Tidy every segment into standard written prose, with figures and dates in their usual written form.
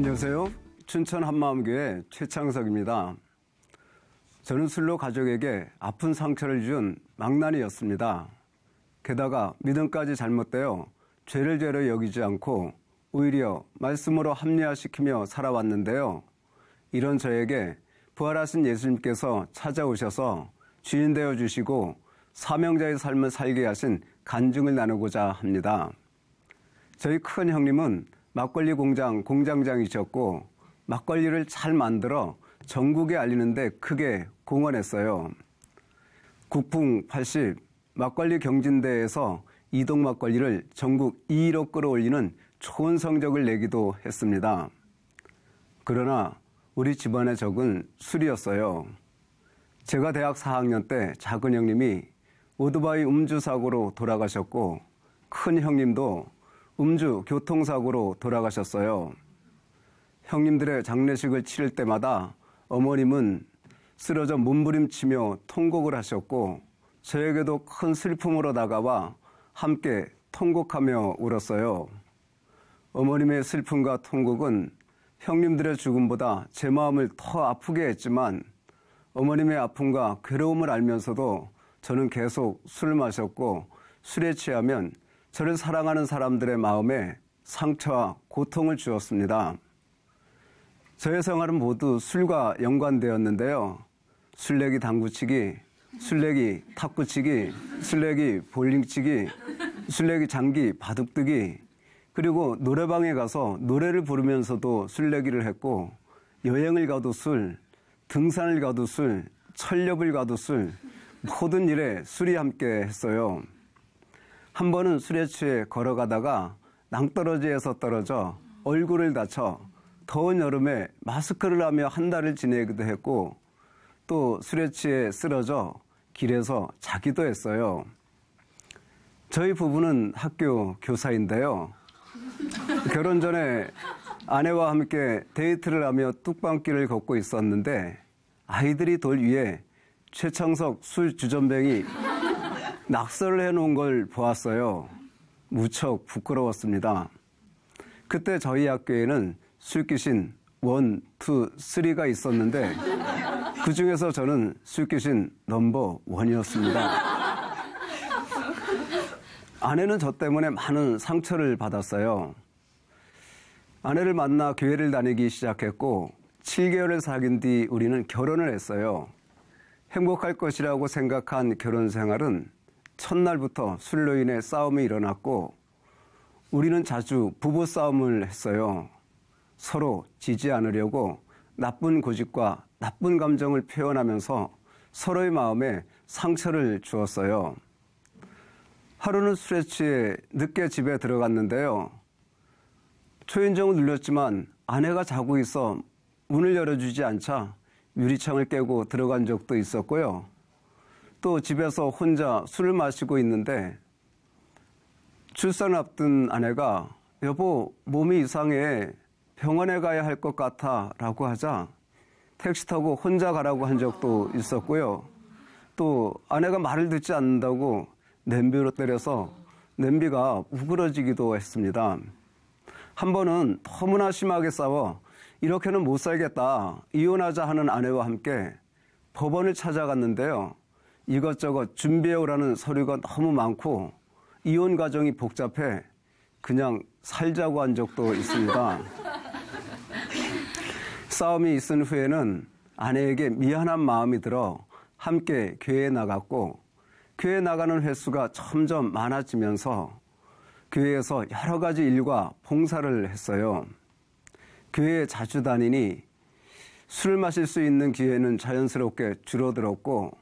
안녕하세요. 춘천 한마음교회 최창석입니다. 저는 술로 가족에게 아픈 상처를 준 망나니였습니다. 게다가 믿음까지 잘못되어 죄를 죄로 여기지 않고 오히려 말씀으로 합리화시키며 살아왔는데요. 이런 저에게 부활하신 예수님께서 찾아오셔서 주인 되어 주시고 사명자의 삶을 살게 하신 간증을 나누고자 합니다. 저희 큰 형님은 막걸리 공장 공장장이셨고 막걸리를 잘 만들어 전국에 알리는데 크게 공헌했어요. 국풍 80 막걸리 경진대회에서 이동 막걸리를 전국 2위로 끌어올리는 좋은 성적을 내기도 했습니다. 그러나 우리 집안의 적은 술이었어요. 제가 대학 4학년 때 작은 형님이 오토바이 음주사고로 돌아가셨고 큰 형님도 음주 교통사고로 돌아가셨어요. 형님들의 장례식을 치를 때마다 어머님은 쓰러져 몸부림치며 통곡을 하셨고 저에게도 큰 슬픔으로 다가와 함께 통곡하며 울었어요. 어머님의 슬픔과 통곡은 형님들의 죽음보다 제 마음을 더 아프게 했지만 어머님의 아픔과 괴로움을 알면서도 저는 계속 술을 마셨고 술에 취하면 저를 사랑하는 사람들의 마음에 상처와 고통을 주었습니다. 저의 생활은 모두 술과 연관되었는데요. 술래기 당구치기, 술래기 탁구치기, 술래기 볼링치기, 술래기 장기 바둑두기, 그리고 노래방에 가서 노래를 부르면서도 술래기를 했고 여행을 가도 술, 등산을 가도 술, 철렵을 가도 술, 모든 일에 술이 함께 했어요. 한 번은 술에 취해 걸어가다가 낭떠러지에서 떨어져 얼굴을 다쳐 더운 여름에 마스크를 하며 한 달을 지내기도 했고 또 술에 취해 쓰러져 길에서 자기도 했어요. 저희 부부는 학교 교사인데요. 결혼 전에 아내와 함께 데이트를 하며 뚝방길을 걷고 있었는데 아이들이 돌 위에 최창석 술 주전뱅이 낙서를 해놓은 걸 보았어요. 무척 부끄러웠습니다. 그때 저희 학교에는 술귀신 1, 2, 3가 있었는데 그 중에서 저는 술귀신 넘버 1이었습니다. 아내는 저 때문에 많은 상처를 받았어요. 아내를 만나 교회를 다니기 시작했고 7개월을 사귄 뒤 우리는 결혼을 했어요. 행복할 것이라고 생각한 결혼 생활은 첫날부터 술로 인해 싸움이 일어났고 우리는 자주 부부싸움을 했어요. 서로 지지 않으려고 나쁜 고집과 나쁜 감정을 표현하면서 서로의 마음에 상처를 주었어요. 하루는 술에 취해 늦게 집에 들어갔는데요. 초인종을 눌렀지만 아내가 자고 있어 문을 열어주지 않자 유리창을 깨고 들어간 적도 있었고요. 또 집에서 혼자 술을 마시고 있는데 출산을 앞둔 아내가 여보 몸이 이상해 병원에 가야 할 것 같아 라고 하자 택시 타고 혼자 가라고 한 적도 있었고요. 또 아내가 말을 듣지 않는다고 냄비로 때려서 냄비가 우그러지기도 했습니다. 한 번은 너무나 심하게 싸워 이렇게는 못 살겠다 이혼하자 하는 아내와 함께 법원을 찾아갔는데요. 이것저것 준비해오라는 서류가 너무 많고 이혼 과정이 복잡해 그냥 살자고 한 적도 있습니다. 싸움이 있은 후에는 아내에게 미안한 마음이 들어 함께 교회에 나갔고 교회에 나가는 횟수가 점점 많아지면서 교회에서 여러 가지 일과 봉사를 했어요. 교회에 자주 다니니 술을 마실 수 있는 기회는 자연스럽게 줄어들었고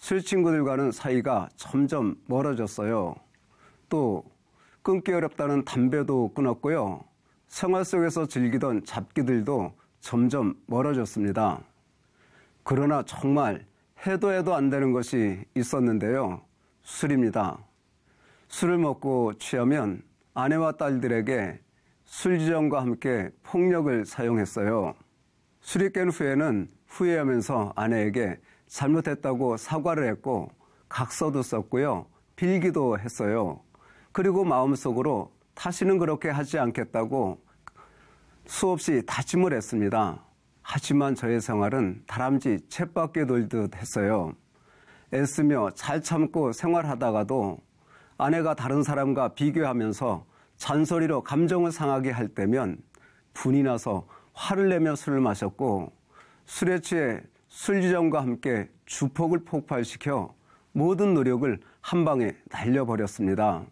술 친구들과는 사이가 점점 멀어졌어요. 또 끊기 어렵다는 담배도 끊었고요. 생활 속에서 즐기던 잡기들도 점점 멀어졌습니다. 그러나 정말 해도 안 되는 것이 있었는데요. 술입니다. 술을 먹고 취하면 아내와 딸들에게 술지정과 함께 폭력을 사용했어요. 술이 깬 후에는 후회하면서 아내에게 잘못했다고 사과를 했고 각서도 썼고요. 빌기도 했어요. 그리고 마음속으로 다시는 그렇게 하지 않겠다고 수없이 다짐을 했습니다. 하지만 저의 생활은 다람쥐 쳇바퀴 돌듯 했어요. 애쓰며 잘 참고 생활하다가도 아내가 다른 사람과 비교하면서 잔소리로 감정을 상하게 할 때면 분이 나서 화를 내며 술을 마셨고, 술에 취해 술주정과 함께 주폭을 폭발시켜 모든 노력을 한 방에 날려버렸습니다.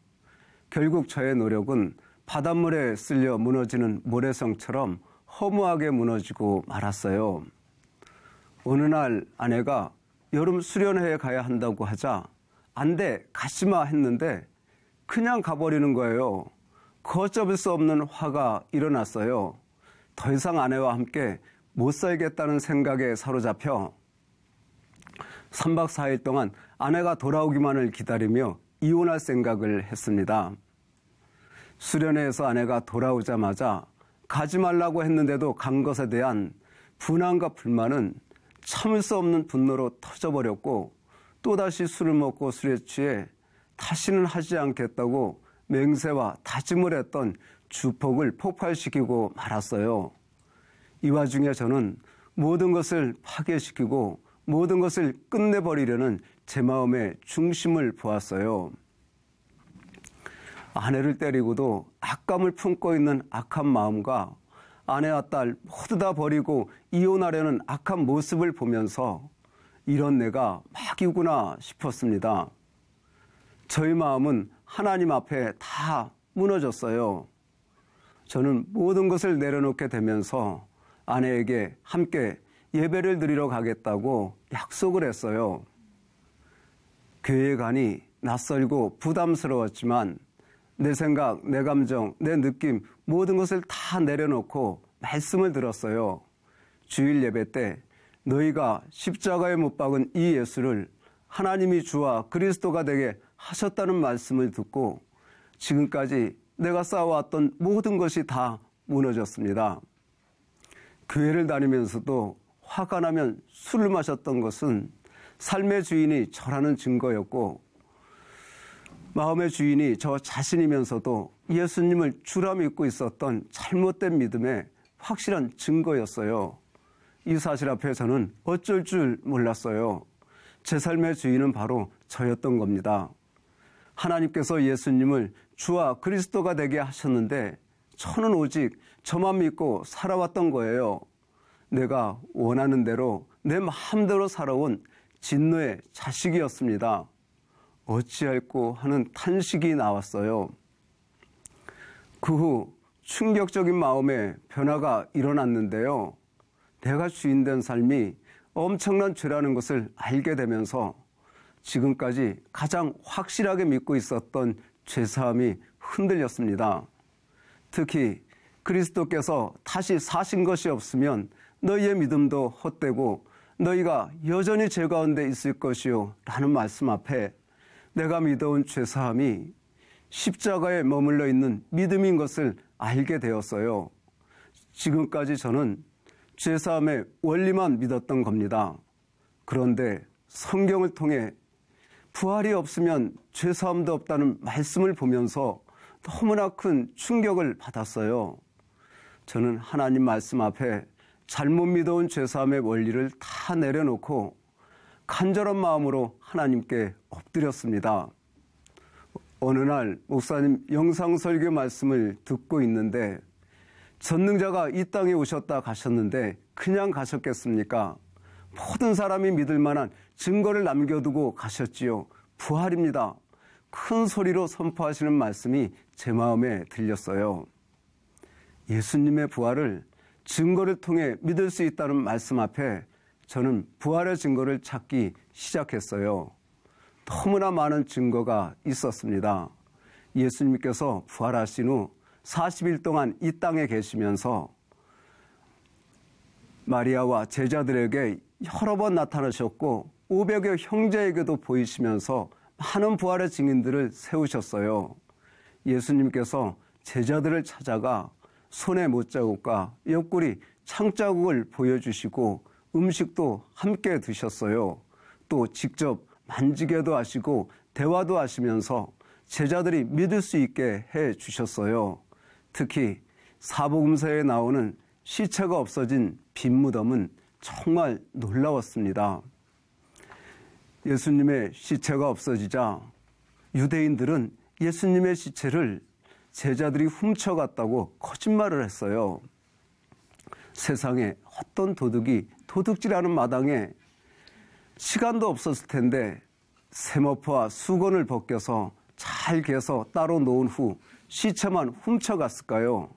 결국 저의 노력은 바닷물에 쓸려 무너지는 모래성처럼 허무하게 무너지고 말았어요. 어느 날 아내가 여름 수련회에 가야 한다고 하자 안 돼, 가지마 했는데 그냥 가버리는 거예요. 걷잡을 수 없는 화가 일어났어요. 더 이상 아내와 함께 못 살겠다는 생각에 사로잡혀 3박 4일 동안 아내가 돌아오기만을 기다리며 이혼할 생각을 했습니다. 수련회에서 아내가 돌아오자마자 가지 말라고 했는데도 간 것에 대한 분함과 불만은 참을 수 없는 분노로 터져버렸고, 또다시 술을 먹고 술에 취해 다시는 하지 않겠다고 맹세와 다짐을 했던 주폭을 폭발시키고 말았어요. 이 와중에 저는 모든 것을 파괴시키고 모든 것을 끝내버리려는 제 마음의 중심을 보았어요. 아내를 때리고도 악감을 품고 있는 악한 마음과 아내와 딸 모두 다 버리고 이혼하려는 악한 모습을 보면서 이런 내가 막이구나 싶었습니다. 저희 마음은 하나님 앞에 다 무너졌어요. 저는 모든 것을 내려놓게 되면서 아내에게 함께 예배를 드리러 가겠다고 약속을 했어요. 교회에 가니 낯설고 부담스러웠지만 내 생각, 내 감정, 내 느낌 모든 것을 다 내려놓고 말씀을 들었어요. 주일 예배 때 너희가 십자가에 못 박은 이 예수를 하나님이 주와 그리스도가 되게 하셨다는 말씀을 듣고 지금까지 내가 쌓아왔던 모든 것이 다 무너졌습니다. 교회를 다니면서도 화가 나면 술을 마셨던 것은 삶의 주인이 저라는 증거였고, 마음의 주인이 저 자신이면서도 예수님을 주라 믿고 있었던 잘못된 믿음의 확실한 증거였어요. 이 사실 앞에 저는 어쩔 줄 몰랐어요. 제 삶의 주인은 바로 저였던 겁니다. 하나님께서 예수님을 주와 그리스도가 되게 하셨는데 저는 오직 저만 믿고 살아왔던 거예요. 내가 원하는 대로 내 마음대로 살아온 진노의 자식이었습니다. 어찌할꼬 하는 탄식이 나왔어요. 그 후 충격적인 마음의 변화가 일어났는데요. 내가 주인된 삶이 엄청난 죄라는 것을 알게 되면서 지금까지 가장 확실하게 믿고 있었던 죄사함이 흔들렸습니다. 특히 그리스도께서 다시 사신 것이 없으면 너희의 믿음도 헛되고 너희가 여전히 죄 가운데 있을 것이요 라는 말씀 앞에 내가 믿어온 죄사함이 십자가에 머물러 있는 믿음인 것을 알게 되었어요. 지금까지 저는 죄사함의 원리만 믿었던 겁니다. 그런데 성경을 통해 부활이 없으면 죄사함도 없다는 말씀을 보면서 너무나 큰 충격을 받았어요. 저는 하나님 말씀 앞에 잘못 믿어온 죄사함의 원리를 다 내려놓고 간절한 마음으로 하나님께 엎드렸습니다. 어느 날 목사님 영상 설교 말씀을 듣고 있는데 전능자가 이 땅에 오셨다 가셨는데 그냥 가셨겠습니까? 모든 사람이 믿을 만한 증거를 남겨두고 가셨지요. 부활입니다. 큰 소리로 선포하시는 말씀이 제 마음에 들렸어요. 예수님의 부활을 증거를 통해 믿을 수 있다는 말씀 앞에 저는 부활의 증거를 찾기 시작했어요. 너무나 많은 증거가 있었습니다. 예수님께서 부활하신 후 40일 동안 이 땅에 계시면서 마리아와 제자들에게 여러 번 나타나셨고 500여 형제에게도 보이시면서 많은 부활의 증인들을 세우셨어요. 예수님께서 제자들을 찾아가 손의 못자국과 옆구리 창자국을 보여주시고 음식도 함께 드셨어요. 또 직접 만지게도 하시고 대화도 하시면서 제자들이 믿을 수 있게 해 주셨어요. 특히 사복음서에 나오는 시체가 없어진 빈 무덤은 정말 놀라웠습니다. 예수님의 시체가 없어지자 유대인들은 예수님의 시체를 제자들이 훔쳐갔다고 거짓말을 했어요. 세상에 어떤 도둑이 도둑질하는 마당에 시간도 없었을 텐데 세머프와 수건을 벗겨서 잘 개서 따로 놓은 후 시체만 훔쳐갔을까요?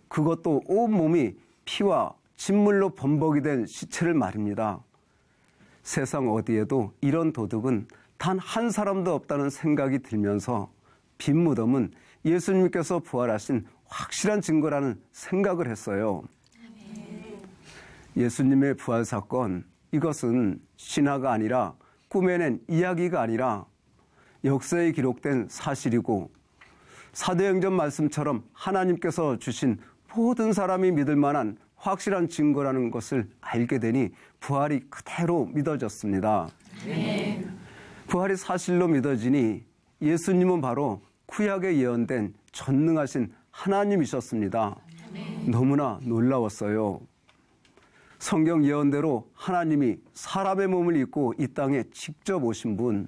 그것도 온몸이 피와 진물로 범벅이 된 시체를 말입니다. 세상 어디에도 이런 도둑은 단 한 사람도 없다는 생각이 들면서 빈 무덤은 예수님께서 부활하신 확실한 증거라는 생각을 했어요. 예수님의 부활 사건, 이것은 신화가 아니라 꾸며낸 이야기가 아니라 역사에 기록된 사실이고 사도행전 말씀처럼 하나님께서 주신 모든 사람이 믿을 만한 확실한 증거라는 것을 알게 되니 부활이 그대로 믿어졌습니다. 부활이 사실로 믿어지니 예수님은 바로 구약에 예언된 전능하신 하나님이셨습니다. 너무나 놀라웠어요. 성경 예언대로 하나님이 사람의 몸을 입고 이 땅에 직접 오신 분,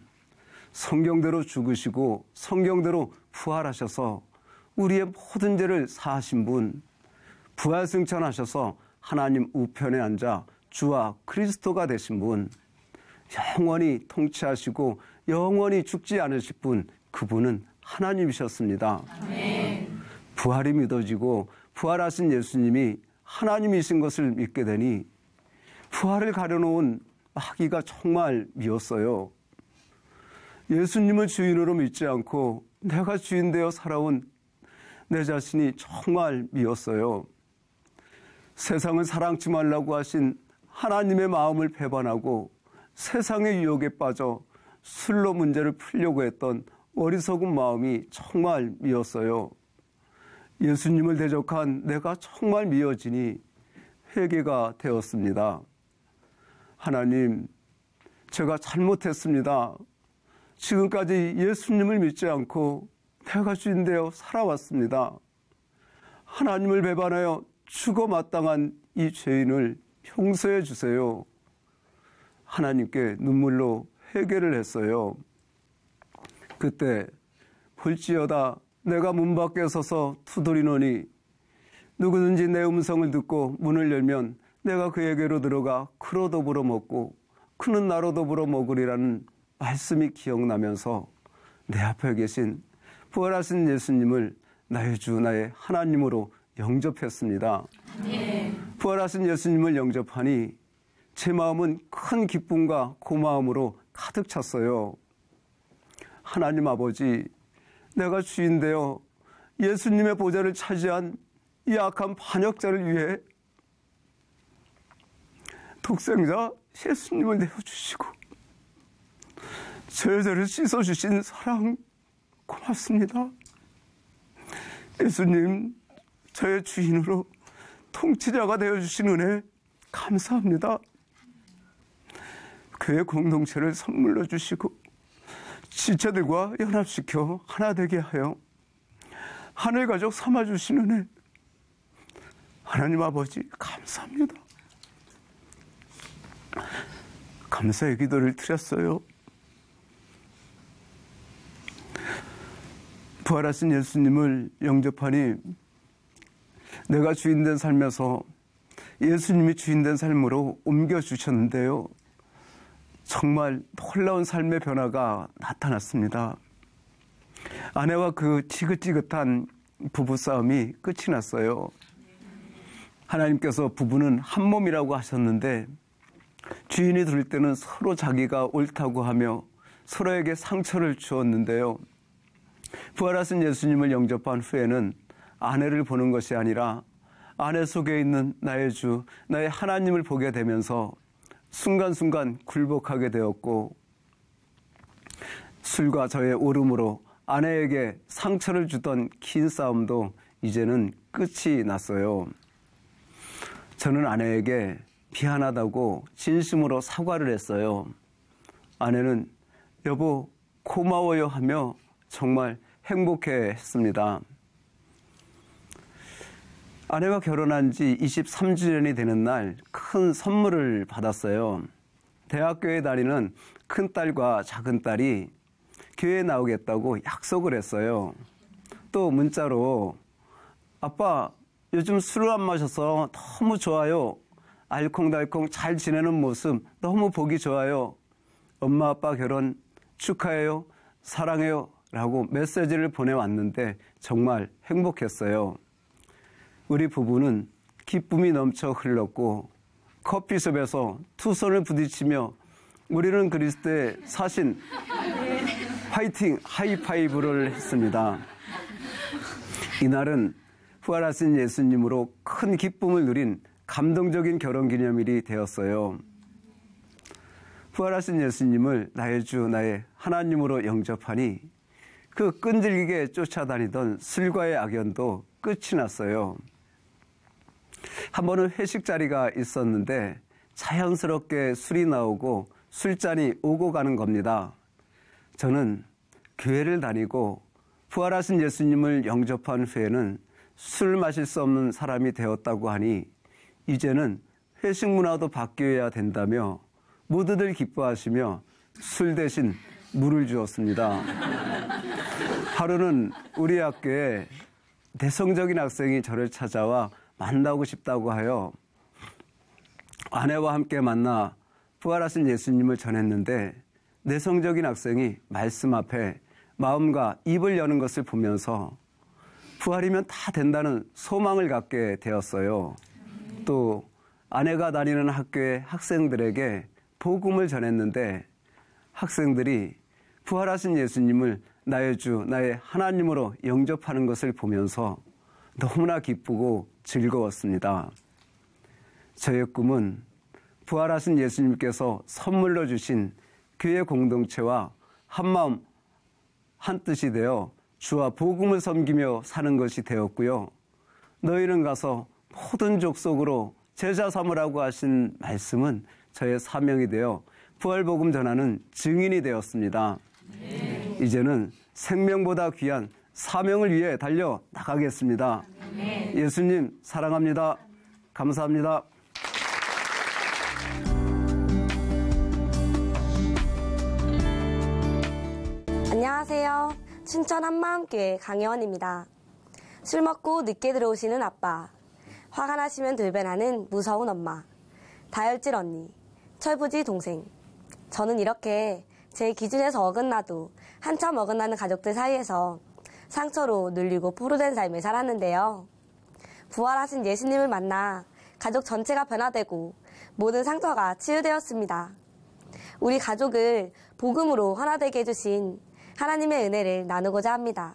성경대로 죽으시고 성경대로 부활하셔서 우리의 모든 죄를 사하신 분, 부활승천하셔서 하나님 우편에 앉아 주와 그리스도가 되신 분, 영원히 통치하시고 영원히 죽지 않으실 분, 그분은 하나님이셨습니다. 아멘. 부활이 믿어지고 부활하신 예수님이 하나님이신 것을 믿게 되니 부활을 가려놓은 마귀가 정말 미웠어요. 예수님을 주인으로 믿지 않고 내가 주인 되어 살아온 내 자신이 정말 미웠어요. 세상을 사랑치 말라고 하신 하나님의 마음을 배반하고 세상의 유혹에 빠져 술로 문제를 풀려고 했던 어리석은 마음이 정말 미웠어요. 예수님을 대적한 내가 정말 미워지니 회개가 되었습니다. 하나님, 제가 잘못했습니다. 지금까지 예수님을 믿지 않고 내가 주인 되어 살아왔습니다. 하나님을 배반하여 죽어 마땅한 이 죄인을 용서해 주세요. 하나님께 눈물로 회개를 했어요. 그때 볼지어다 내가 문 밖에 서서 두드리노니 누구든지 내 음성을 듣고 문을 열면 내가 그에게로 들어가 그로 더불어 먹고 그는 나로 더불어 먹으리라는 말씀이 기억나면서 내 앞에 계신 부활하신 예수님을 나의 주 나의 하나님으로 영접했습니다. 네. 부활하신 예수님을 영접하니 제 마음은 큰 기쁨과 고마움으로 가득 찼어요. 하나님 아버지, 내가 주인 되어 예수님의 보좌를 차지한 이 악한 반역자를 위해 독생자 예수님을 내어주시고 저의 죄를 씻어주신 사랑 고맙습니다. 예수님, 저의 주인으로 통치자가 되어주신 은혜 감사합니다. 교회 공동체를 선물로 주시고 지체들과 연합시켜 하나 되게 하여 하늘 가족 삼아주신 은혜 하나님 아버지 감사합니다. 감사의 기도를 드렸어요. 부활하신 예수님을 영접하니 내가 주인된 삶에서 예수님이 주인된 삶으로 옮겨주셨는데요. 정말 놀라운 삶의 변화가 나타났습니다. 아내와 그 지긋지긋한 부부싸움이 끝이 났어요. 하나님께서 부부는 한 몸이라고 하셨는데 주인이 들을 때는 서로 자기가 옳다고 하며 서로에게 상처를 주었는데요. 부활하신 예수님을 영접한 후에는 아내를 보는 것이 아니라 아내 속에 있는 나의 주, 나의 하나님을 보게 되면서 순간순간 굴복하게 되었고 술과 저의 오름으로 아내에게 상처를 주던 긴 싸움도 이제는 끝이 났어요. 저는 아내에게 미안하다고 진심으로 사과를 했어요. 아내는 여보 고마워요 하며 정말 행복해 했습니다. 아내와 결혼한 지 23주년이 되는 날 큰 선물을 받았어요. 대학교에 다니는 큰딸과 작은딸이 교회에 나오겠다고 약속을 했어요. 또 문자로 아빠 요즘 술을 안 마셔서 너무 좋아요. 알콩달콩 잘 지내는 모습 너무 보기 좋아요. 엄마 아빠 결혼 축하해요. 사랑해요. 라고 메시지를 보내왔는데 정말 행복했어요. 우리 부부는 기쁨이 넘쳐 흘렀고 커피숍에서 두 손을 부딪히며 우리는 그리스도의 사신 화이팅 하이파이브를 했습니다. 이날은 부활하신 예수님으로 큰 기쁨을 누린 감동적인 결혼기념일이 되었어요. 부활하신 예수님을 나의 주 나의 하나님으로 영접하니 그 끈질기게 쫓아다니던 술과의 악연도 끝이 났어요. 한 번은 회식 자리가 있었는데 자연스럽게 술이 나오고 술잔이 오고 가는 겁니다. 저는 교회를 다니고 부활하신 예수님을 영접한 후에는 술 마실 수 없는 사람이 되었다고 하니 이제는 회식 문화도 바뀌어야 된다며 모두들 기뻐하시며 술 대신 물을 주었습니다. 하루는 우리 학교에 내성적인 학생이 저를 찾아와 만나고 싶다고 하여 아내와 함께 만나 부활하신 예수님을 전했는데 내성적인 학생이 말씀 앞에 마음과 입을 여는 것을 보면서 부활이면 다 된다는 소망을 갖게 되었어요. 또 아내가 다니는 학교의 학생들에게 복음을 전했는데 학생들이 부활하신 예수님을 나의 주, 나의 하나님으로 영접하는 것을 보면서 너무나 기쁘고 즐거웠습니다. 저의 꿈은 부활하신 예수님께서 선물로 주신 교회 공동체와 한마음 한뜻이 되어 주와 복음을 섬기며 사는 것이 되었고요. 너희는 가서 모든 족속으로 제자 삼으라고 하신 말씀은 저의 사명이 되어 부활복음 전하는 증인이 되었습니다. 네. 이제는 생명보다 귀한 사명을 위해 달려 나가겠습니다. 네. 예수님 사랑합니다. 감사합니다. 안녕하세요. 춘천 한마음교회 강혜원입니다. 술 먹고 늦게 들어오시는 아빠, 화가 나시면 돌변하는 무서운 엄마, 다혈질 언니, 철부지 동생. 저는 이렇게 제 기준에서 어긋나도 한참 어긋나는 가족들 사이에서 상처로 눌리고 포로된 삶을 살았는데요. 부활하신 예수님을 만나 가족 전체가 변화되고 모든 상처가 치유되었습니다. 우리 가족을 복음으로 하나 되게 해주신 하나님의 은혜를 나누고자 합니다.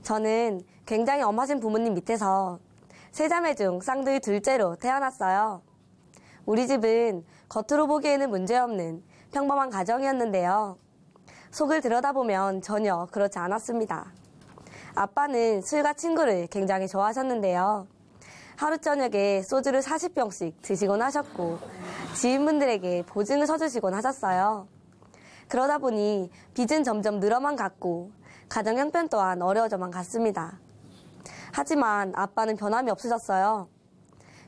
저는 굉장히 엄하신 부모님 밑에서 세자매 중 쌍둥이 둘째로 태어났어요. 우리 집은 겉으로 보기에는 문제없는 평범한 가정이었는데요. 속을 들여다보면 전혀 그렇지 않았습니다. 아빠는 술과 친구를 굉장히 좋아하셨는데요. 하루 저녁에 소주를 40병씩 드시곤 하셨고 지인분들에게 보증을 서주시곤 하셨어요. 그러다 보니 빚은 점점 늘어만 갔고 가정 형편 또한 어려워져만 갔습니다. 하지만 아빠는 변함이 없으셨어요.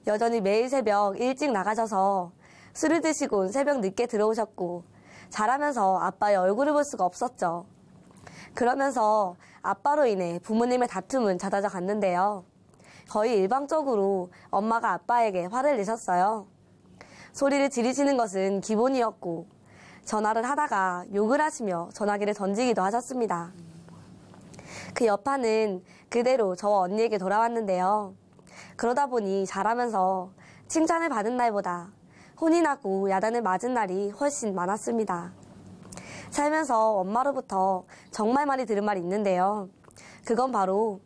여전히 매일 새벽 일찍 나가셔서 술을 드시곤 새벽 늦게 들어오셨고 자라면서 아빠의 얼굴을 볼 수가 없었죠. 그러면서 아빠로 인해 부모님의 다툼은 잦아져 갔는데요. 거의 일방적으로 엄마가 아빠에게 화를 내셨어요. 소리를 지르시는 것은 기본이었고 전화를 하다가 욕을 하시며 전화기를 던지기도 하셨습니다. 그 여파는 그대로 저와 언니에게 돌아왔는데요. 그러다 보니 자라면서 칭찬을 받은 날보다 혼이 나고 야단을 맞은 날이 훨씬 많았습니다. 살면서 엄마로부터 정말 많이 들은 말이 있는데요. 그건 바로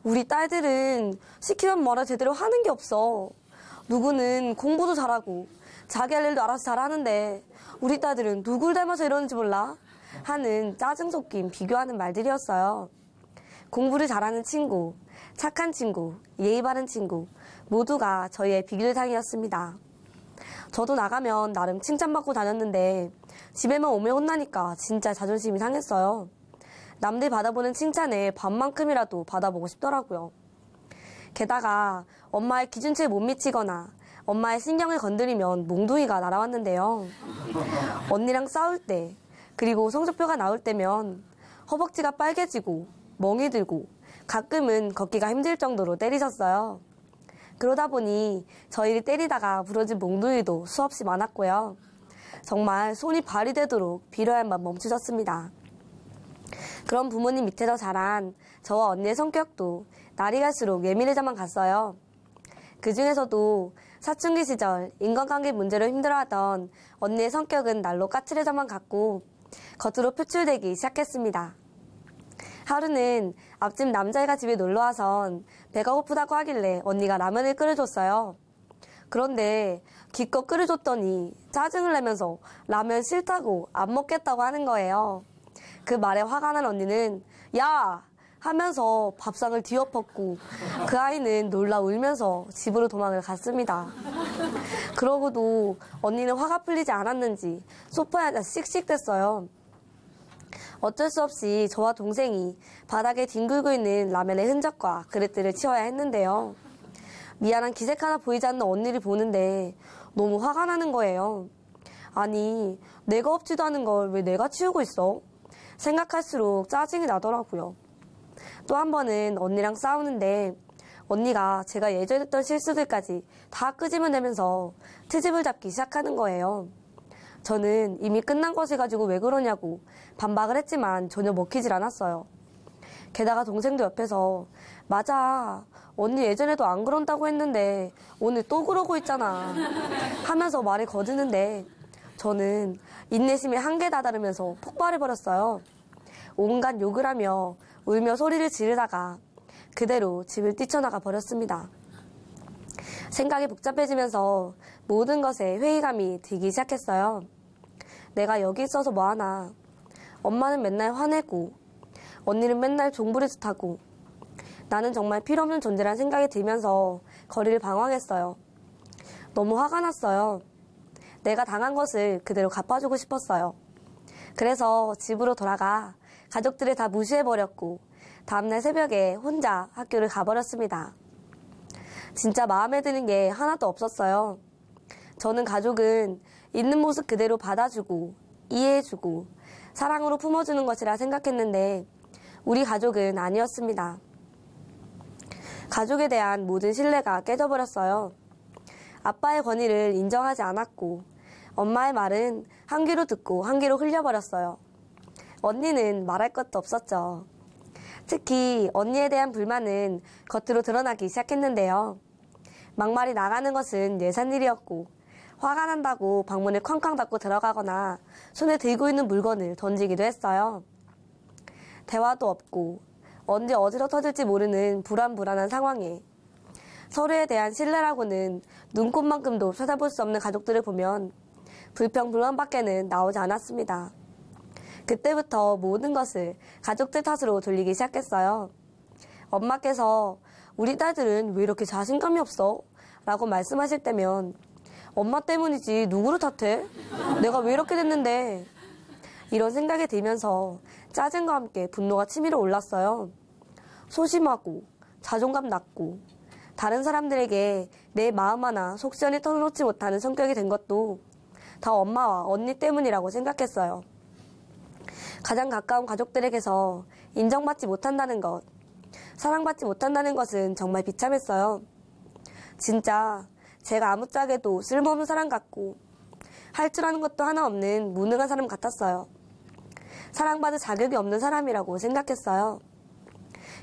우리 딸들은 시키면 뭐라 제대로 하는 게 없어. 누구는 공부도 잘하고 자기 할 일도 알아서 잘하는데 우리 딸들은 누굴 닮아서 이러는지 몰라? 하는 짜증 섞인 비교하는 말들이었어요. 공부를 잘하는 친구, 착한 친구, 예의 바른 친구 모두가 저희의 비교대상이었습니다. 저도 나가면 나름 칭찬받고 다녔는데 집에만 오면 혼나니까 진짜 자존심이 상했어요. 남들 받아보는 칭찬에 반만큼이라도 받아보고 싶더라고요. 게다가 엄마의 기준치에 못 미치거나 엄마의 신경을 건드리면 몽둥이가 날아왔는데요. 언니랑 싸울 때, 그리고 성적표가 나올 때면 허벅지가 빨개지고 멍이 들고 가끔은 걷기가 힘들 정도로 때리셨어요. 그러다 보니 저희를 때리다가 부러진 몽둥이도 수없이 많았고요. 정말 손이 발이 되도록 빌어야만 멈추셨습니다. 그런 부모님 밑에서 자란 저와 언니의 성격도 날이 갈수록 예민해져만 갔어요. 그 중에서도 사춘기 시절 인간관계 문제로 힘들어하던 언니의 성격은 날로 까칠해져만 갔고 겉으로 표출되기 시작했습니다. 하루는 앞집 남자애가 집에 놀러와선 배가 고프다고 하길래 언니가 라면을 끓여줬어요. 그런데 기껏 끓여줬더니 짜증을 내면서 라면 싫다고 안 먹겠다고 하는 거예요. 그 말에 화가 난 언니는 야! 하면서 밥상을 뒤엎었고 그 아이는 놀라 울면서 집으로 도망을 갔습니다. 그러고도 언니는 화가 풀리지 않았는지 소파에 앉아 씩씩댔어요. 어쩔 수 없이 저와 동생이 바닥에 뒹굴고 있는 라면의 흔적과 그릇들을 치워야 했는데요. 미안한 기색 하나 보이지 않는 언니를 보는데 너무 화가 나는 거예요. 아니, 내가 없지도 않은 걸 왜 내가 치우고 있어? 생각할수록 짜증이 나더라고요. 또 한 번은 언니랑 싸우는데 언니가 제가 예전에 했던 실수들까지 다 끄집어내면서 트집을 잡기 시작하는 거예요. 저는 이미 끝난 것을 가지고 왜 그러냐고 반박을 했지만 전혀 먹히질 않았어요. 게다가 동생도 옆에서 맞아, 언니 예전에도 안 그런다고 했는데 오늘 또 그러고 있잖아 하면서 말을 거드는데 저는 인내심이 한계에 다다르면서 폭발해버렸어요. 온갖 욕을 하며 울며 소리를 지르다가 그대로 집을 뛰쳐나가 버렸습니다. 생각이 복잡해지면서 모든 것에 회의감이 들기 시작했어요. 내가 여기 있어서 뭐하나. 엄마는 맨날 화내고 언니는 맨날 종부리 짓하고 나는 정말 필요없는 존재란 생각이 들면서 거리를 방황했어요. 너무 화가 났어요. 내가 당한 것을 그대로 갚아주고 싶었어요. 그래서 집으로 돌아가 가족들을 다 무시해버렸고 다음날 새벽에 혼자 학교를 가버렸습니다. 진짜 마음에 드는 게 하나도 없었어요. 저는 가족은 있는 모습 그대로 받아주고 이해해주고 사랑으로 품어주는 것이라 생각했는데 우리 가족은 아니었습니다. 가족에 대한 모든 신뢰가 깨져버렸어요. 아빠의 권위를 인정하지 않았고 엄마의 말은 한 귀로 듣고 한 귀로 흘려버렸어요. 언니는 말할 것도 없었죠. 특히 언니에 대한 불만은 겉으로 드러나기 시작했는데요. 막말이 나가는 것은 예산일이었고 화가 난다고 방문을 쾅쾅 닫고 들어가거나 손에 들고 있는 물건을 던지기도 했어요. 대화도 없고 언제 어디로 터질지 모르는 불안한 상황에 서로에 대한 신뢰라고는 눈꼽만큼도 찾아볼 수 없는 가족들을 보면 불평불만밖에는 나오지 않았습니다. 그때부터 모든 것을 가족들 탓으로 돌리기 시작했어요. 엄마께서 우리 딸들은 왜 이렇게 자신감이 없어? 라고 말씀하실 때면 엄마 때문이지 누구를 탓해? 내가 왜 이렇게 됐는데? 이런 생각이 들면서 짜증과 함께 분노가 치밀어 올랐어요. 소심하고 자존감 낮고 다른 사람들에게 내 마음 하나 속 시원히 털어놓지 못하는 성격이 된 것도 다 엄마와 언니 때문이라고 생각했어요. 가장 가까운 가족들에게서 인정받지 못한다는 것, 사랑받지 못한다는 것은 정말 비참했어요. 진짜 제가 아무짝에도 쓸모없는 사람 같고 할 줄 아는 것도 하나 없는 무능한 사람 같았어요. 사랑받을 자격이 없는 사람이라고 생각했어요.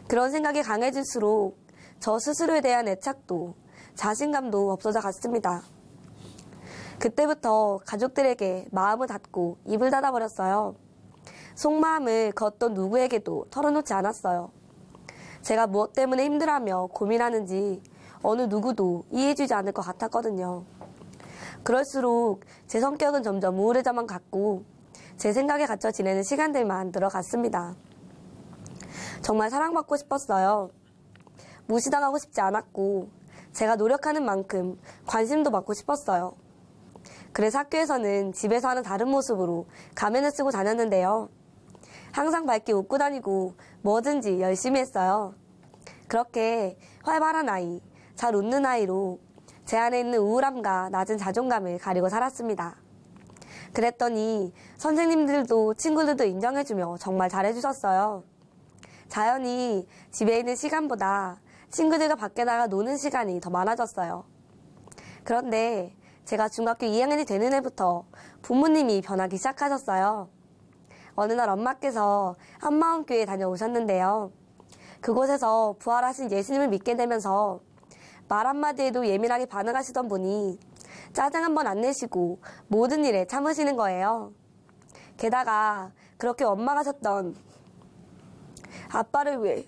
그런 생각이 강해질수록 저 스스로에 대한 애착도 자신감도 없어져 갔습니다. 그때부터 가족들에게 마음을 닫고 입을 닫아버렸어요. 속마음을 그 어떤 누구에게도 털어놓지 않았어요. 제가 무엇 때문에 힘들어하며 고민하는지 어느 누구도 이해해주지 않을 것 같았거든요. 그럴수록 제 성격은 점점 우울해져만 갔고 제 생각에 갇혀 지내는 시간들만 늘어갔습니다. 정말 사랑받고 싶었어요. 무시당하고 싶지 않았고 제가 노력하는 만큼 관심도 받고 싶었어요. 그래서 학교에서는 집에서 하는 다른 모습으로 가면을 쓰고 다녔는데요. 항상 밝게 웃고 다니고 뭐든지 열심히 했어요. 그렇게 활발한 아이, 잘 웃는 아이로 제 안에 있는 우울함과 낮은 자존감을 가리고 살았습니다. 그랬더니 선생님들도 친구들도 인정해주며 정말 잘해주셨어요. 자연히 집에 있는 시간보다 친구들과 밖에 나가 노는 시간이 더 많아졌어요. 그런데 제가 중학교 2학년이 되는 해부터 부모님이 변하기 시작하셨어요. 어느 날 엄마께서 한마음교회에 다녀오셨는데요. 그곳에서 부활하신 예수님을 믿게 되면서 말 한마디에도 예민하게 반응하시던 분이 짜증 한 번 안 내시고 모든 일에 참으시는 거예요. 게다가 그렇게 원망하셨던 아빠를 위해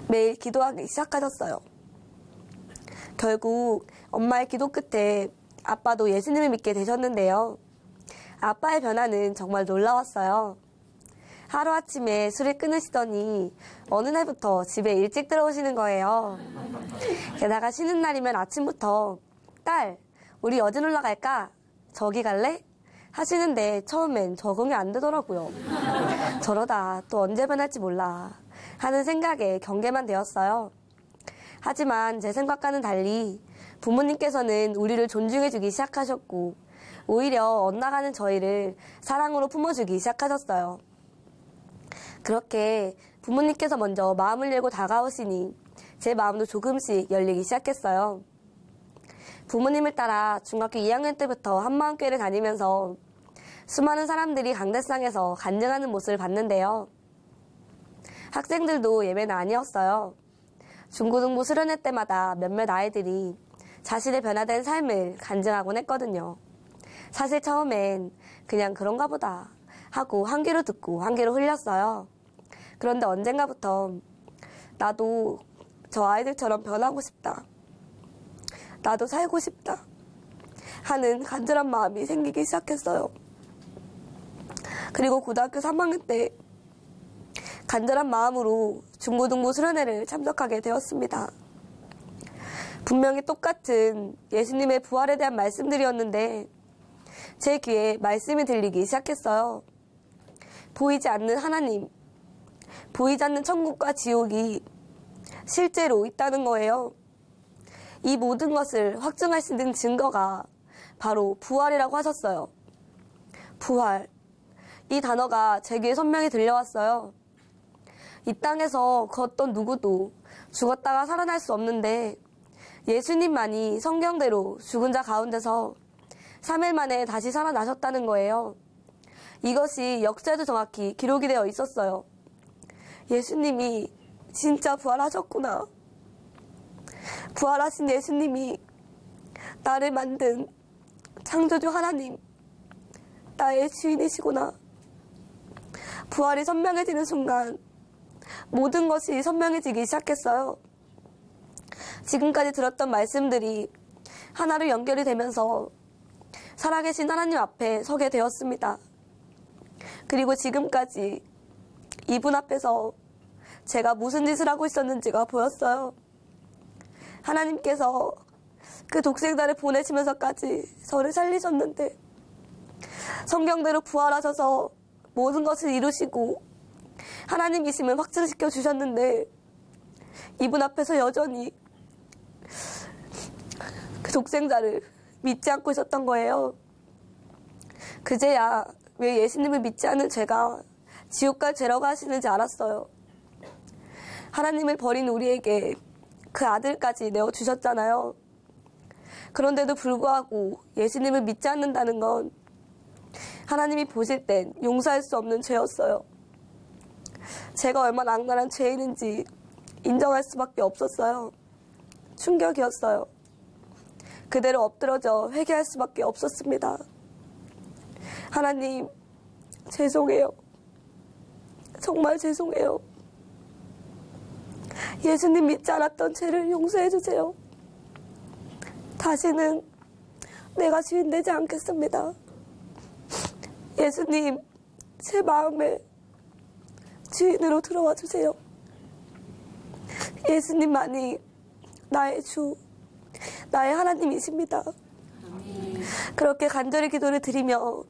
매일 기도하기 시작하셨어요. 결국 엄마의 기도 끝에 아빠도 예수님을 믿게 되셨는데요. 아빠의 변화는 정말 놀라웠어요. 하루아침에 술을 끊으시더니 어느 날부터 집에 일찍 들어오시는 거예요. 게다가 쉬는 날이면 아침부터 딸, 우리 어디 놀러 갈까? 저기 갈래? 하시는데 처음엔 적응이 안 되더라고요. 저러다 또 언제 변할지 몰라 하는 생각에 경계만 되었어요. 하지만 제 생각과는 달리 부모님께서는 우리를 존중해주기 시작하셨고 오히려 엇나가는 저희를 사랑으로 품어주기 시작하셨어요. 그렇게 부모님께서 먼저 마음을 열고 다가오시니 제 마음도 조금씩 열리기 시작했어요. 부모님을 따라 중학교 2학년 때부터 한마음교회를 다니면서 수많은 사람들이 강대상에서 간증하는 모습을 봤는데요. 학생들도 예외는 아니었어요. 중고등부 수련회 때마다 몇몇 아이들이 자신의 변화된 삶을 간증하곤 했거든요. 사실 처음엔 그냥 그런가 보다 하고 한 귀로 듣고 한 귀로 흘렸어요. 그런데 언젠가부터 나도 저 아이들처럼 변하고 싶다. 나도 살고 싶다. 하는 간절한 마음이 생기기 시작했어요. 그리고 고등학교 3학년 때 간절한 마음으로 중고등부 수련회를 참석하게 되었습니다. 분명히 똑같은 예수님의 부활에 대한 말씀들이었는데 제 귀에 말씀이 들리기 시작했어요. 보이지 않는 하나님, 보이지 않는 천국과 지옥이 실제로 있다는 거예요. 이 모든 것을 확증할 수 있는 증거가 바로 부활이라고 하셨어요. 부활. 이 단어가 제 귀에 선명히 들려왔어요. 이 땅에서 그 어떤 누구도 죽었다가 살아날 수 없는데 예수님만이 성경대로 죽은 자 가운데서 3일 만에 다시 살아나셨다는 거예요. 이것이 역사에도 정확히 기록이 되어 있었어요. 예수님이 진짜 부활하셨구나. 부활하신 예수님이 나를 만든 창조주 하나님, 나의 주인이시구나. 부활이 선명해지는 순간 모든 것이 선명해지기 시작했어요. 지금까지 들었던 말씀들이 하나로 연결이 되면서 살아계신 하나님 앞에 서게 되었습니다. 그리고 지금까지 이분 앞에서 제가 무슨 짓을 하고 있었는지가 보였어요. 하나님께서 그 독생자를 보내시면서까지 저를 살리셨는데 성경대로 부활하셔서 모든 것을 이루시고 하나님이심을 확증시켜 주셨는데 이분 앞에서 여전히 그 독생자를 믿지 않고 있었던 거예요. 그제야 왜 예수님을 믿지 않는 제가 지옥 갈 죄라고 하시는지 알았어요. 하나님을 버린 우리에게 그 아들까지 내어주셨잖아요. 그런데도 불구하고 예수님을 믿지 않는다는 건 하나님이 보실 땐 용서할 수 없는 죄였어요. 제가 얼마나 악랄한 죄인인지 인정할 수밖에 없었어요. 충격이었어요. 그대로 엎드러져 회개할 수밖에 없었습니다. 하나님, 죄송해요. 정말 죄송해요. 예수님 믿지 않았던 죄를 용서해 주세요. 다시는 내가 주인 되지 않겠습니다. 예수님, 제 마음에 주인으로 들어와 주세요. 예수님만이 나의 주, 나의 하나님이십니다. 그렇게 간절히 기도를 드리며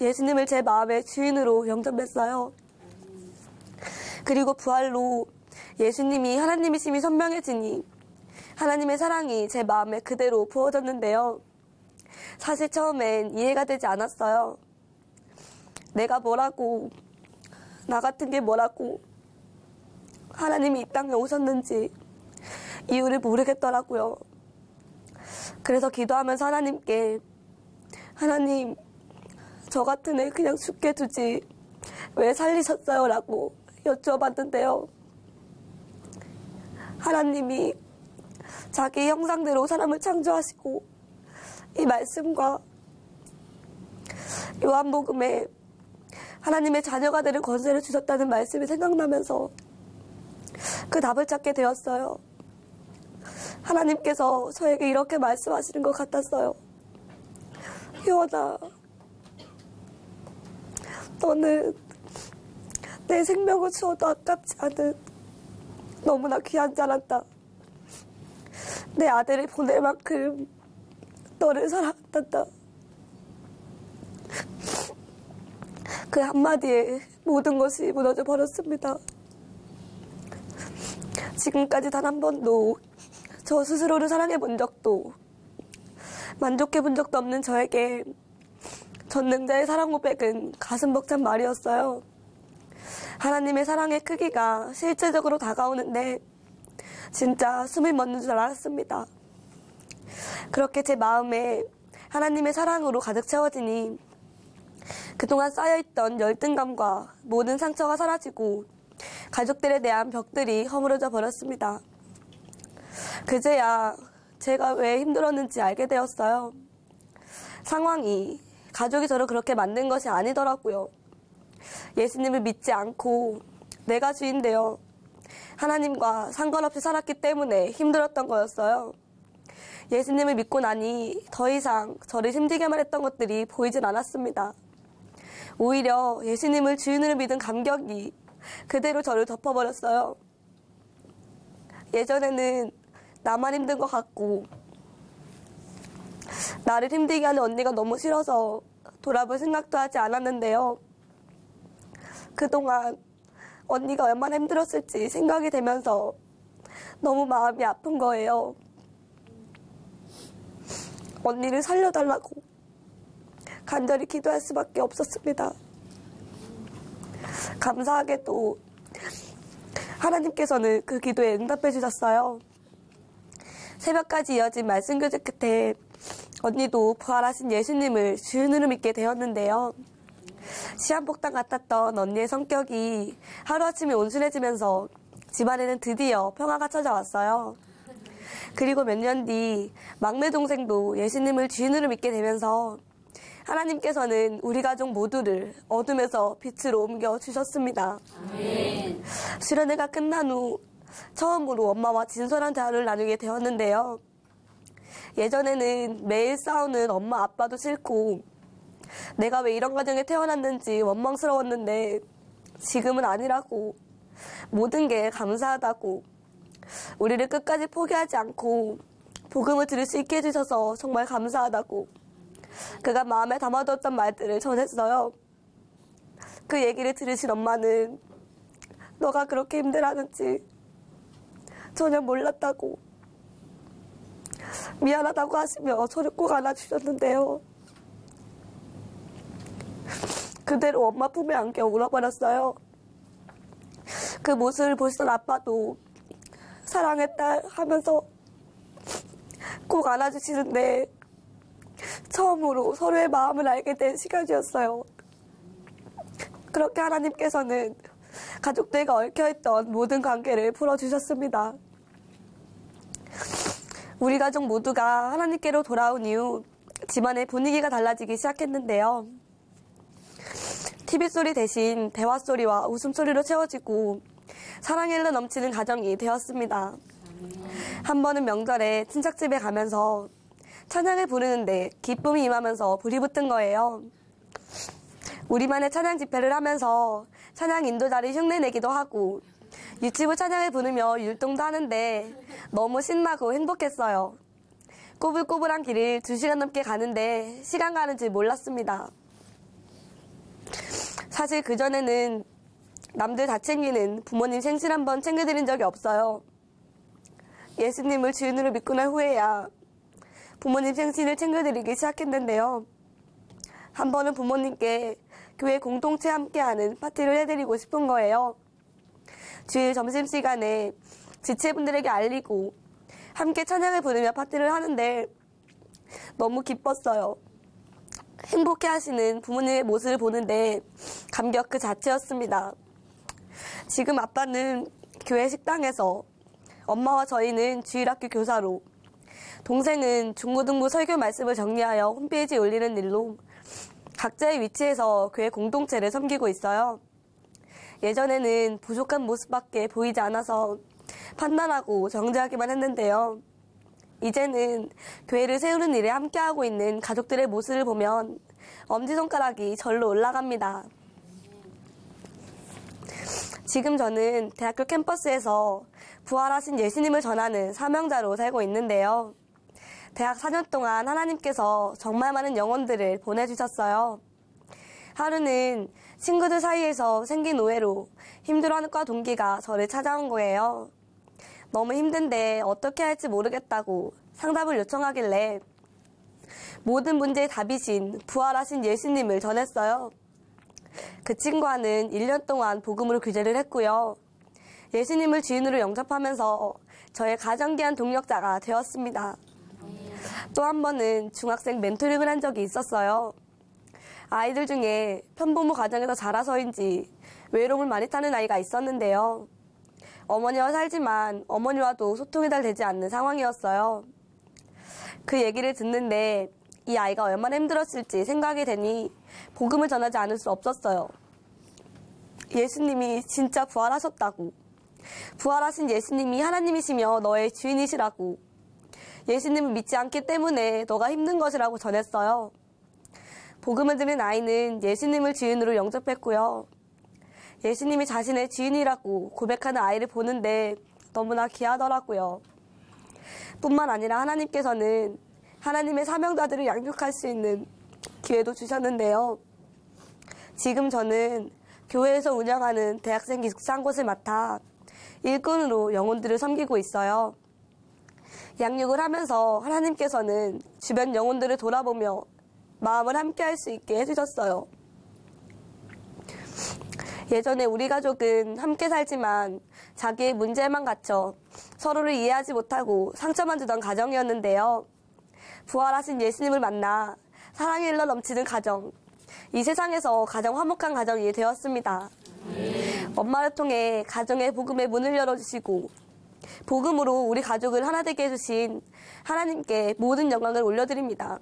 예수님을 제 마음의 주인으로 영접했어요. 그리고 부활로 예수님이 하나님이심이 선명해지니 하나님의 사랑이 제 마음에 그대로 부어졌는데요. 사실 처음엔 이해가 되지 않았어요. 내가 뭐라고, 나 같은 게 뭐라고 하나님이 이 땅에 오셨는지 이유를 모르겠더라고요. 그래서 기도하면서 하나님께, 하나님, 저 같은 애 그냥 죽게 두지 왜 살리셨어요? 라고 여쭈어봤는데요. 하나님이 자기 형상대로 사람을 창조하시고 이 말씀과 요한복음에 하나님의 자녀가 되는 권세를 주셨다는 말씀이 생각나면서 그 답을 찾게 되었어요. 하나님께서 저에게 이렇게 말씀하시는 것 같았어요. 효원아, 너는 내 생명을 주어도 아깝지 않은 너무나 귀한 자란다. 내 아들을 보낼 만큼 너를 사랑한단다. 그 한마디에 모든 것이 무너져 버렸습니다. 지금까지 단 한 번도 저 스스로를 사랑해 본 적도 만족해 본 적도 없는 저에게 전능자의 사랑 고백은 가슴 벅찬 말이었어요. 하나님의 사랑의 크기가 실제적으로 다가오는데 진짜 숨이 멎는 줄 알았습니다. 그렇게 제 마음에 하나님의 사랑으로 가득 채워지니 그동안 쌓여있던 열등감과 모든 상처가 사라지고 가족들에 대한 벽들이 허물어져 버렸습니다. 그제야 제가 왜 힘들었는지 알게 되었어요. 상황이 가족이 저를 그렇게 만든 것이 아니더라고요. 예수님을 믿지 않고 내가 주인 되어 하나님과 상관없이 살았기 때문에 힘들었던 거였어요. 예수님을 믿고 나니 더 이상 저를 힘들게만 했던 것들이 보이진 않았습니다. 오히려 예수님을 주인으로 믿은 감격이 그대로 저를 덮어버렸어요. 예전에는 나만 힘든 것 같고 나를 힘들게 하는 언니가 너무 싫어서 돌아볼 생각도 하지 않았는데요. 그동안 언니가 얼마나 힘들었을지 생각이 되면서 너무 마음이 아픈 거예요. 언니를 살려달라고 간절히 기도할 수밖에 없었습니다. 감사하게도 하나님께서는 그 기도에 응답해 주셨어요. 새벽까지 이어진 말씀교제 끝에 언니도 부활하신 예수님을 주인으로 믿게 되었는데요. 시한폭탄 같았던 언니의 성격이 하루아침에 온순해지면서 집안에는 드디어 평화가 찾아왔어요. 그리고 몇 년 뒤 막내 동생도 예수님을 주인으로 믿게 되면서 하나님께서는 우리 가족 모두를 어둠에서 빛으로 옮겨 주셨습니다. 아멘. 수련회가 끝난 후 처음으로 엄마와 진솔한 대화를 나누게 되었는데요. 예전에는 매일 싸우는 엄마 아빠도 싫고 내가 왜 이런 가정에 태어났는지 원망스러웠는데 지금은 아니라고, 모든 게 감사하다고, 우리를 끝까지 포기하지 않고 복음을 들을 수 있게 해주셔서 정말 감사하다고 그가 마음에 담아뒀던 말들을 전했어요. 그 얘기를 들으신 엄마는 너가 그렇게 힘들어하는지 전혀 몰랐다고 미안하다고 하시며 저를 꼭 안아주셨는데요. 그대로 엄마 품에 안겨 울어버렸어요. 그 모습을 보시던 아빠도 사랑했다 하면서 꼭 안아주시는데 처음으로 서로의 마음을 알게 된 시간이었어요. 그렇게 하나님께서는 가족들과 얽혀있던 모든 관계를 풀어주셨습니다. 우리 가족 모두가 하나님께로 돌아온 이후 집안의 분위기가 달라지기 시작했는데요. TV 소리 대신 대화 소리와 웃음소리로 채워지고 사랑이 흘러 넘치는 가정이 되었습니다. 한 번은 명절에 친척집에 가면서 찬양을 부르는데 기쁨이 임하면서 불이 붙은 거예요. 우리만의 찬양 집회를 하면서 찬양 인도자를 흉내내기도 하고 유치부 찬양을 부르며 율동도 하는데 너무 신나고 행복했어요. 꼬불꼬불한 길을 2시간 넘게 가는데 시간 가는 줄 몰랐습니다. 사실 그전에는 남들 다 챙기는 부모님 생신 한번 챙겨드린 적이 없어요. 예수님을 주인으로 믿고 난 후에야 부모님 생신을 챙겨드리기 시작했는데요. 한 번은 부모님께 교회 공동체 함께하는 파티를 해드리고 싶은 거예요. 주일 점심시간에 지체분들에게 알리고 함께 찬양을 부르며 파티를 하는데 너무 기뻤어요. 행복해하시는 부모님의 모습을 보는데 감격 그 자체였습니다. 지금 아빠는 교회 식당에서, 엄마와 저희는 주일학교 교사로, 동생은 중고등부 설교 말씀을 정리하여 홈페이지에 올리는 일로 각자의 위치에서 교회 공동체를 섬기고 있어요. 예전에는 부족한 모습밖에 보이지 않아서 판단하고 정죄하기만 했는데요. 이제는 교회를 세우는 일에 함께하고 있는 가족들의 모습을 보면 엄지손가락이 절로 올라갑니다. 지금 저는 대학교 캠퍼스에서 부활하신 예수님을 전하는 사명자로 살고 있는데요. 대학 4년 동안 하나님께서 정말 많은 영혼들을 보내주셨어요. 하루는 친구들 사이에서 생긴 오해로 힘들어하는 과 동기가 저를 찾아온 거예요. 너무 힘든데 어떻게 할지 모르겠다고 상담을 요청하길래 모든 문제의 답이신 부활하신 예수님을 전했어요. 그 친구와는 1년 동안 복음으로 교제를 했고요. 예수님을 주인으로 영접하면서 저의 가장 귀한 동력자가 되었습니다. 또 한 번은 중학생 멘토링을 한 적이 있었어요. 아이들 중에 편부모 가정에서 자라서인지 외로움을 많이 타는 아이가 있었는데요. 어머니와 살지만 어머니와도 소통이 잘 되지 않는 상황이었어요. 그 얘기를 듣는데 이 아이가 얼마나 힘들었을지 생각이 되니 복음을 전하지 않을 수 없었어요. 예수님이 진짜 부활하셨다고, 부활하신 예수님이 하나님이시며 너의 주인이시라고, 예수님을 믿지 않기 때문에 너가 힘든 것이라고 전했어요. 복음을 들은 아이는 예수님을 주인으로 영접했고요. 예수님이 자신의 주인이라고 고백하는 아이를 보는데 너무나 귀하더라고요. 뿐만 아니라 하나님께서는 하나님의 사명자들을 양육할 수 있는 기회도 주셨는데요. 지금 저는 교회에서 운영하는 대학생 기숙사 한 곳을 맡아 일꾼으로 영혼들을 섬기고 있어요. 양육을 하면서 하나님께서는 주변 영혼들을 돌아보며 마음을 함께 할 수 있게 해주셨어요. 예전에 우리 가족은 함께 살지만 자기의 문제에만 갇혀 서로를 이해하지 못하고 상처만 주던 가정이었는데요. 부활하신 예수님을 만나 사랑이 흘러 넘치는 가정, 이 세상에서 가장 화목한 가정이 되었습니다. 엄마를 통해 가정의 복음의 문을 열어주시고 복음으로 우리 가족을 하나 되게 해주신 하나님께 모든 영광을 올려드립니다.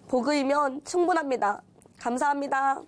복음이면 충분합니다. 감사합니다.